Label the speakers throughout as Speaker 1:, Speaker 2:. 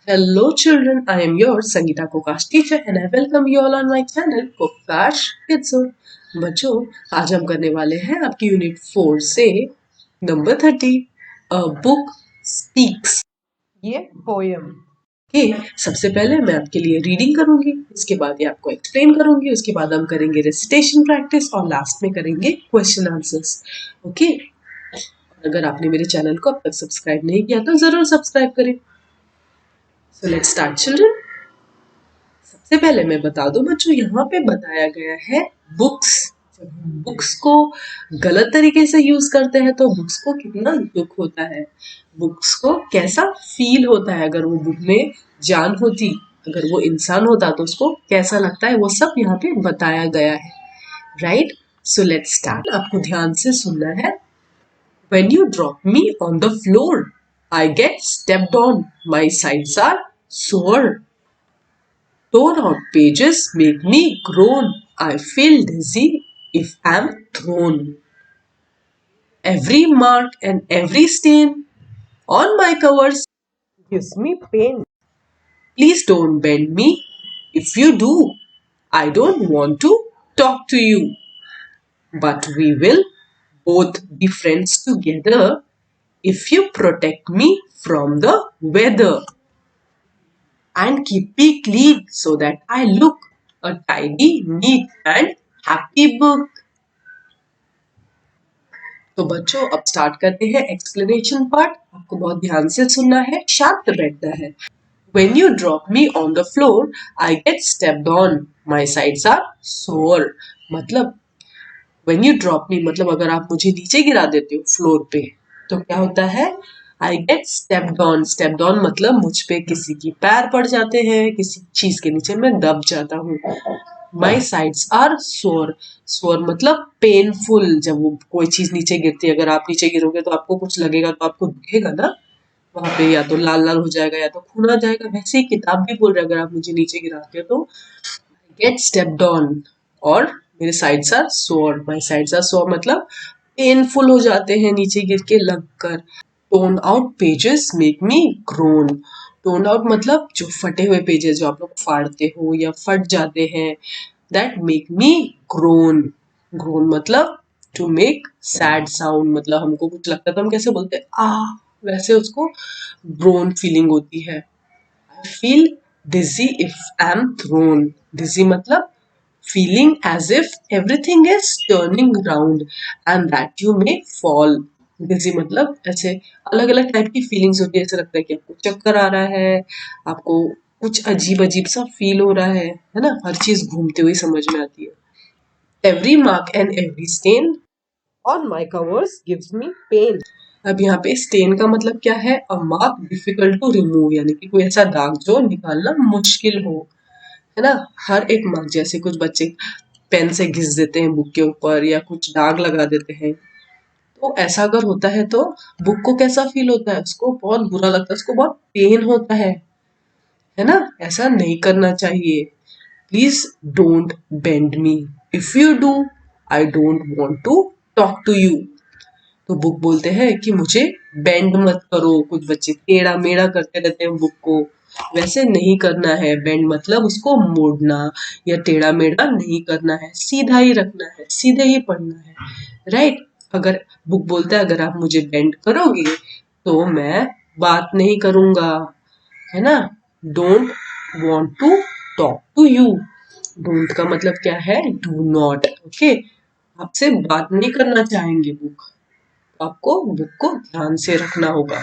Speaker 1: Hello children, I am your Sangeeta Kokash teacher and I welcome you all on my channel Kokash Kids Zone। बच्चों, आज हम करने वाले हैं आपकी यूनिट 4 से नंबर 30 अ बुक स्पीक्स, ये पोयम के। सबसे पहले मैं आपके लिए रीडिंग करूंगी, उसके बाद ये आपको एक्सप्लेन करूंगी, उसके बाद हम करेंगे रेसिटेशन प्रैक्टिस और लास्ट में करेंगे क्वेश्चन आंसर्स। ओके, अगर आपने मेरे चैनल को अब तक सब्सक्राइब नहीं किया तो जरूर सब्सक्राइब करें। So let's start children। सबसे पहले मैं बता दूं बच्चों, यहाँ पे बताया गया है बुक्स। जब हम बुक्स को गलत तरीके से यूज करते हैं तो बुक्स को कितना दुख होता है, बुक्स को कैसा फील होता है। अगर वो बुक में जान होती, अगर वो इंसान होता तो उसको कैसा लगता है, वो सब यहाँ पे बताया गया है। Right, so let's start. आपको ध्यान से सुनना है। When you drop me on the floor, I get stepped on. My sides are sore. Torn out pages make me groan. I feel dizzy if I'm thrown. Every mark and every stain on my covers gives me pain. Please don't bend me. If you do, I don't want to talk to you. But we will both be friends together if you protect me from the weather. And keep me clean so that I look a tidy, neat and happy book. तो बच्चों, अब start करते हैं explanation part. आपको बहुत ध्यान से सुनना है, शांत बैठना है। When you drop me on the floor, I get stepped on. My sides are sore. मतलब when you drop me मतलब अगर आप मुझे नीचे गिरा देते हो फ्लोर पे तो क्या होता है, I get stepped on. Stepped on मतलब मुझ पे किसी की पैर पड़ जाते हैं, किसी चीज के नीचे मैं दब जाता हूँ। My sides are sore. Sore मतलब पेनफुल। जब वो कोई चीज नीचे गिरती है, अगर आप नीचे गिरोगे तो आपको कुछ लगेगा, तो आपको दुखेगा ना, वहां पे या तो लाल लाल हो जाएगा या तो खून आ जाएगा। वैसे ही किताब भी बोल रहा है, अगर आप मुझे नीचे गिराते हो तो गेट स्टेप्ड ऑन। और मेरे साइड्स आर सोर। माई साइड्स आर सोर मतलब पेनफुल हो जाते हैं नीचे गिर के लगकर। Tone out pages make me grown. Tone out मतलब जो फटे हुए पेजेस जो आप लोग फाड़ते हो या फट जाते हैं, that make me grown. Grown मतलब टू मेक सैड साउंड, मतलब हमको कुछ लगता है तो हम कैसे बोलते हैं, आ, वैसे उसको ग्रोन फीलिंग होती है। I feel dizzy if I am thrown. Dizzy मतलब feeling as if everything is turning round and that you may fall. Dizzy मतलब ऐसे अलग अलग टाइप की फीलिंग्स होती है। ऐसा लगता है कि आपको चक्कर आ रहा है, आपको कुछ अजीब अजीब सा फील हो रहा है ना, हर चीज घूमते हुए समझ में आती है। Every mark and every stain on my covers gives me pain. अब यहाँ पे स्टेन का मतलब क्या है, a mark difficult to remove, यानी कि कोई ऐसा दाग जो निकालना मुश्किल हो, है ना। हर एक मार्क, जैसे कुछ बच्चे पेन से घिस देते हैं बुक के ऊपर या कुछ दाग लगा देते हैं, तो ऐसा अगर होता है तो बुक को कैसा फील होता है, उसको बहुत बुरा लगता है, उसको बहुत पेन होता है ना। ऐसा नहीं करना चाहिए। Please don't bend me. If you do, I don't want to talk to you. तो बुक बोलते हैं कि मुझे बेंड मत करो। कुछ बच्चे टेढ़ा मेढ़ा करते रहते हैं बुक को, वैसे नहीं करना है। बेंड मतलब उसको मोड़ना या टेढ़ा मेढ़ा नहीं करना है, सीधा ही रखना है, सीधे ही पढ़ना है। राइट, अगर बुक बोलता है अगर आप मुझे बेंड करोगे तो मैं बात नहीं करूंगा, है ना। Don't want to talk to you. Don't का मतलब क्या है, डू नॉट। ओके, आपसे बात नहीं करना चाहेंगे बुक, आपको बुक को ध्यान से रखना होगा।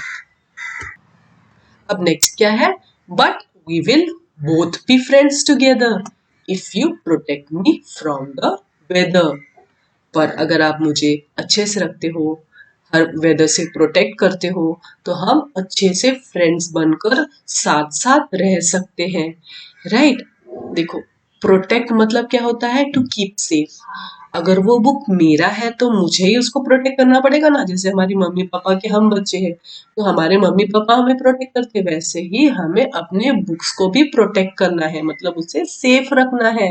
Speaker 1: अब नेक्स्ट क्या है, but we will both be friends together if you protect me from the weather. पर अगर आप मुझे अच्छे से रखते हो, हर वेदर से प्रोटेक्ट करते हो, तो हम अच्छे से फ्रेंड्स बनकर साथ साथ रह सकते हैं। राइट, देखो प्रोटेक्ट मतलब क्या होता है, टू कीप सेफ। अगर वो बुक मेरा है तो मुझे ही उसको प्रोटेक्ट करना पड़ेगा ना। जैसे हमारी मम्मी पापा के हम बच्चे हैं तो हमारे मम्मी पापा हमें प्रोटेक्ट करते हैं, वैसे ही हमें अपने बुक्स को भी प्रोटेक्ट करना है, मतलब उसे सेफ रखना है।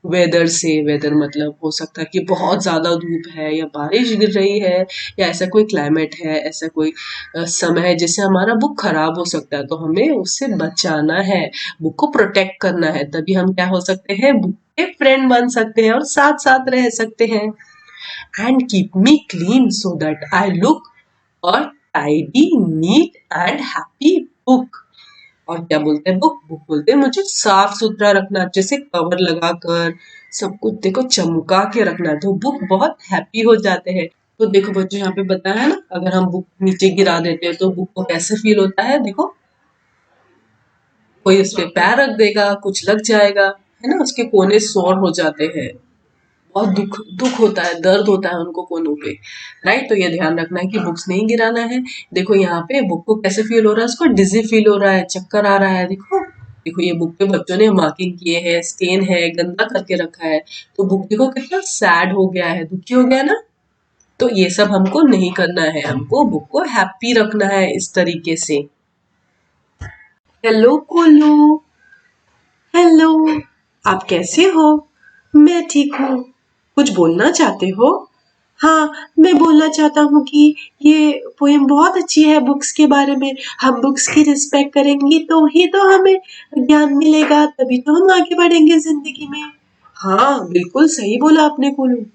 Speaker 1: वेदर से, वेदर मतलब हो सकता है कि बहुत ज्यादा धूप है या बारिश गिर रही है या ऐसा कोई क्लाइमेट है, ऐसा कोई समय है जिससे हमारा बुक खराब हो सकता है, तो हमें उससे बचाना है, बुक को प्रोटेक्ट करना है, तभी हम क्या हो सकते हैं, बुक के फ्रेंड बन सकते हैं और साथ साथ रह सकते हैं। And keep me clean so that I look, और tidy, neat and happy book. और क्या बोलते हैं, बुक बुक बोलते हैं मुझे साफ सुथरा रखना, अच्छे से कवर लगाकर सब कुछ देखो चमका के रखना है, तो बुक बहुत हैप्पी हो जाते हैं। तो देखो बच्चों, यहाँ पे बताया है ना, अगर हम बुक नीचे गिरा देते हैं तो बुक को कैसे फील होता है, देखो कोई उस पे पैर रख देगा, कुछ लग जाएगा, है ना, उसके कोने सौर हो जाते हैं, बहुत दुख दुख होता है, दर्द होता है उनको कोनों पे, राइट। तो ये ध्यान रखना है कि बुक्स नहीं गिराना है। देखो यहाँ पे बुक को कैसे फील हो रहा है, उसको डिजी फील हो रहा है, चक्कर आ रहा है, देखो देखो ये बुक पे बच्चों ने मार्किंग किए हैं, स्टेन है, गंदा करके रखा है, तो बुक देखो कितना सैड हो गया है, दुखी हो गया ना। तो ये सब हमको नहीं करना है, हमको बुक को हैप्पी रखना है इस तरीके से। हेलो कोलू, हेलो, आप कैसे हो? मैं ठीक हूँ। कुछ बोलना चाहते हो? हाँ, मैं बोलना चाहता हूँ कि ये पोएम बहुत अच्छी है बुक्स के बारे में। हम बुक्स की रिस्पेक्ट करेंगे तो ही तो हमें ज्ञान मिलेगा, तभी तो हम आगे बढ़ेंगे जिंदगी में। हाँ, बिल्कुल सही बोला आपने कोलू।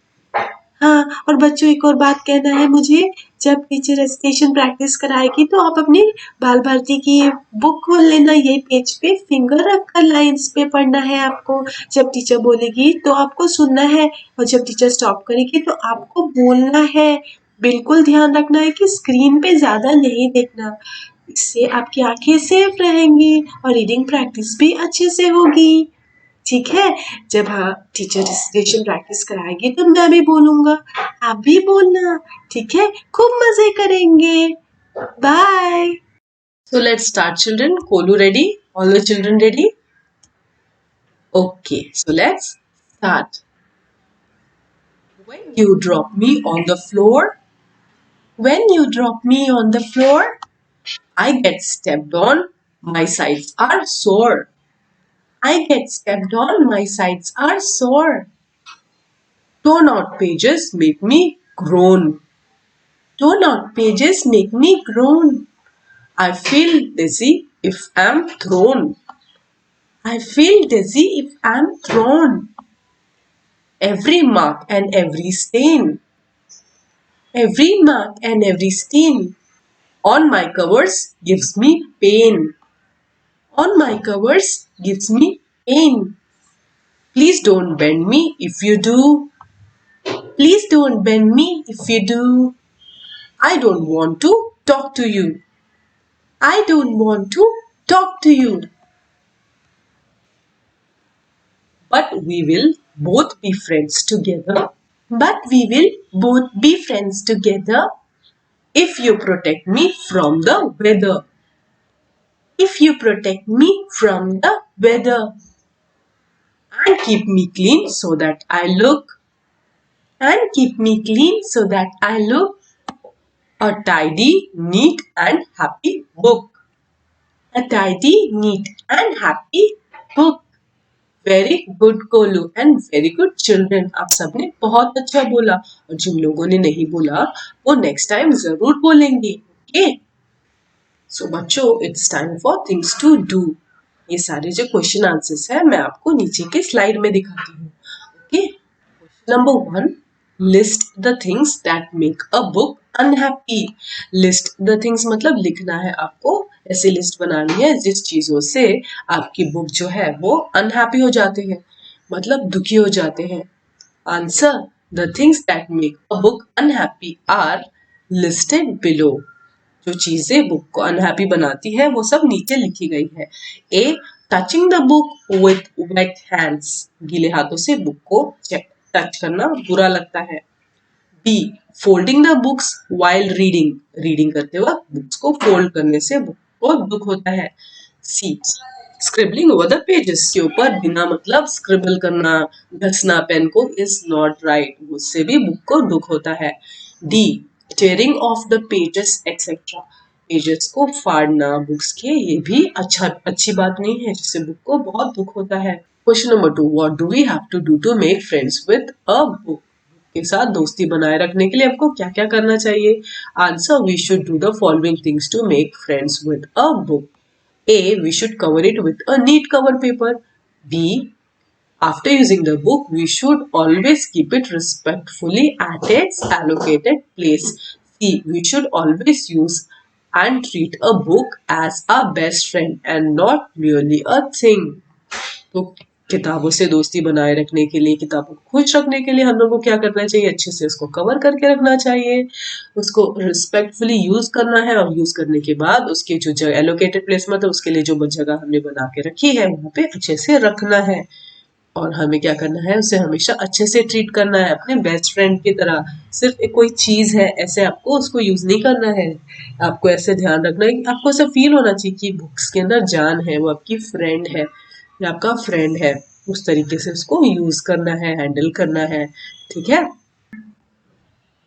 Speaker 1: हाँ, और बच्चों एक और बात कहना है मुझे, जब टीचर रेसिटेशन प्रैक्टिस कराएगी तो आप अपनी बाल भारती की बुक खोल लेना, यही पेज पे फिंगर रखकर लाइंस पे पढ़ना है आपको। जब टीचर बोलेगी तो आपको सुनना है, और जब टीचर स्टॉप करेगी तो आपको बोलना है। बिल्कुल ध्यान रखना है कि स्क्रीन पे ज्यादा नहीं देखना, इससे आपकी आंखें सेफ रहेंगी और रीडिंग प्रैक्टिस भी अच्छे से होगी। ठीक है, जब हाँ टीचर रेसिटेशन प्रैक्टिस कराएगी तो मैं भी बोलूंगा, आप भी बोलना, ठीक है, खूब मजे करेंगे। Bye. So let's start, children. Kolu ready? All the children ready? Okay, so let's start. When you drop me on the floor, when you drop me on the floor, I get stepped on, my sides are sore. I get stepped on, my sides are sore. Torn out pages make me groan. Torn out pages make me groan. I feel dizzy if I'm thrown. I feel dizzy if I'm thrown. Every mark and every stain. Every mark and every stain on my covers gives me pain. On my covers gives me pain. Please don't bend me if you do. Please don't bend me if you do. I don't want to talk to you. I don't want to talk to you. But we will both be friends together. But we will both be friends together if you protect me from the weather. If you protect me from the weather. And keep me clean so that I look. And keep me clean so that I look a tidy, neat and happy book. A tidy, neat and happy book. Very good कोलू and very good children, आप सबने बहुत अच्छा बोला, और जिन लोगों ने नहीं बोला वो नेक्स्ट टाइम जरूर बोलेंगे। ओके, सो बच्चों, it's time for things to do. ये सारे जो क्वेश्चन आंसर्स है मैं आपको नीचे के स्लाइड में दिखाती हूँ। Okay, number 1, list the things that make a book unhappy. List the things मतलब लिखना है आपको, ऐसी लिस्ट बनानी है जिस चीजों से आपकी बुक जो है वो अनहैप्पी हो जाते हैं, मतलब दुखी हो जाते हैं। Answer, the things that make a book unhappy are listed below. जो चीजें बुक को अनहैप्पी बनाती है वो सब नीचे लिखी गई है। A, touching the book with wet hands, गीले हाथों से बुक को टच करना बुरा लगता है। B, folding the books while reading, reading करते वक्त बुक्स को फोल्ड करने से बुक को दुख होता है। C, scribbling over the pages, के ऊपर बिना मतलब स्क्रिबल करना, घसना पेन को इज नॉट राइट, उससे भी बुक को दुख होता है। D, tearing off the pages etcetera, pages को फाड़ना बुक्स के, ये भी अच्छी बात नहीं है, जिससे बुक को बहुत दुख होता है। Question number 2, what do we have to do to make friends with a book? के साथ दोस्ती बनाए रखने के लिए आपको क्या क्या करना चाहिए? Answer, we should do the following things to make friends with a book. A, we should cover it with a neat cover paper. B, after using the book, we should always keep it respectfully at its allocated place. C, we should always use and treat a book as our best friend and not merely a thing. तो किताबों से दोस्ती बनाए रखने के लिए, किताबों को खुश रखने के लिए हम लोग को क्या करना चाहिए? अच्छे से उसको कवर करके रखना चाहिए, उसको रिस्पेक्टफुली यूज करना है और यूज करने के बाद उसके जो जगह एलोकेटेड प्लेस में, तो उसके लिए जो जगह हमने बना के रखी है वहां पे अच्छे से रखना है. और हमें क्या करना है? उसे हमेशा अच्छे से ट्रीट करना है, अपने बेस्ट फ्रेंड की तरह. सिर्फ एक कोई चीज है ऐसे आपको उसको यूज नहीं करना है. आपको ऐसे ध्यान रखना है कि आपको ऐसा फील होना चाहिए कि बुक्स के अंदर जान है, वो आपकी फ्रेंड है या आपका फ्रेंड है. उस तरीके से उसको यूज करना है, हैंडल करना है. ठीक है.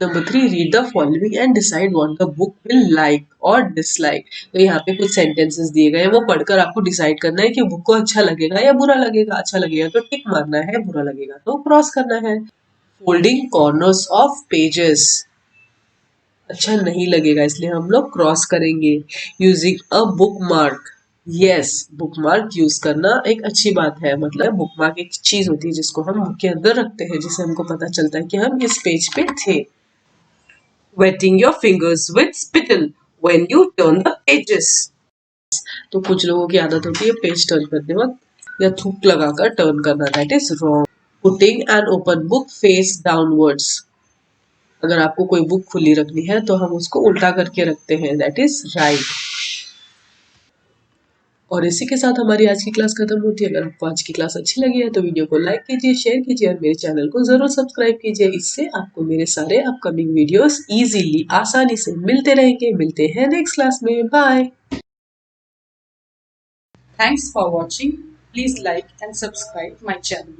Speaker 1: Number 3, read the following and decide what the book will like और डिसलाइक. तो यहाँ पे कुछ सेंटेंसेस दिए गए हैं, वो पढ़कर आपको डिसाइड करना है कि बुक को अच्छा लगेगा या बुरा लगेगा. अच्छा लगेगा तो टिक मारना है, बुरा लगेगा तो क्रॉस करना है. फोल्डिंग कॉर्नर्स ऑफ पेजेस, अच्छा नहीं लगेगा इसलिए हम लोग क्रॉस करेंगे. Using a book mark, yes, book mark use करना एक अच्छी बात है. मतलब बुक मार्क एक चीज होती है जिसको हम बुक के अंदर रखते हैं, जिससे हमको पता चलता है कि हम इस पेज पे थे. Wetting your fingers with spittle when you turn the pages. तो कुछ लोगों की आदत होती है पेज टर्न करते वक्त या थूक लगाकर टर्न करना, that is wrong. Putting an open book face downwards, अगर आपको कोई बुक खुली रखनी है तो हम उसको उल्टा करके रखते हैं, दैट इज राइट. और इसी के साथ हमारी आज की क्लास खत्म होती है. अगर आपको आज की क्लास अच्छी लगी है तो वीडियो को लाइक कीजिए, शेयर कीजिए और मेरे चैनल को जरूर सब्सक्राइब कीजिए. इससे आपको मेरे सारे अपकमिंग वीडियोस इजीली, आसानी से मिलते रहेंगे. मिलते हैं नेक्स्ट क्लास में. Bye.
Speaker 2: Thanks for watching. Please like and subscribe my channel.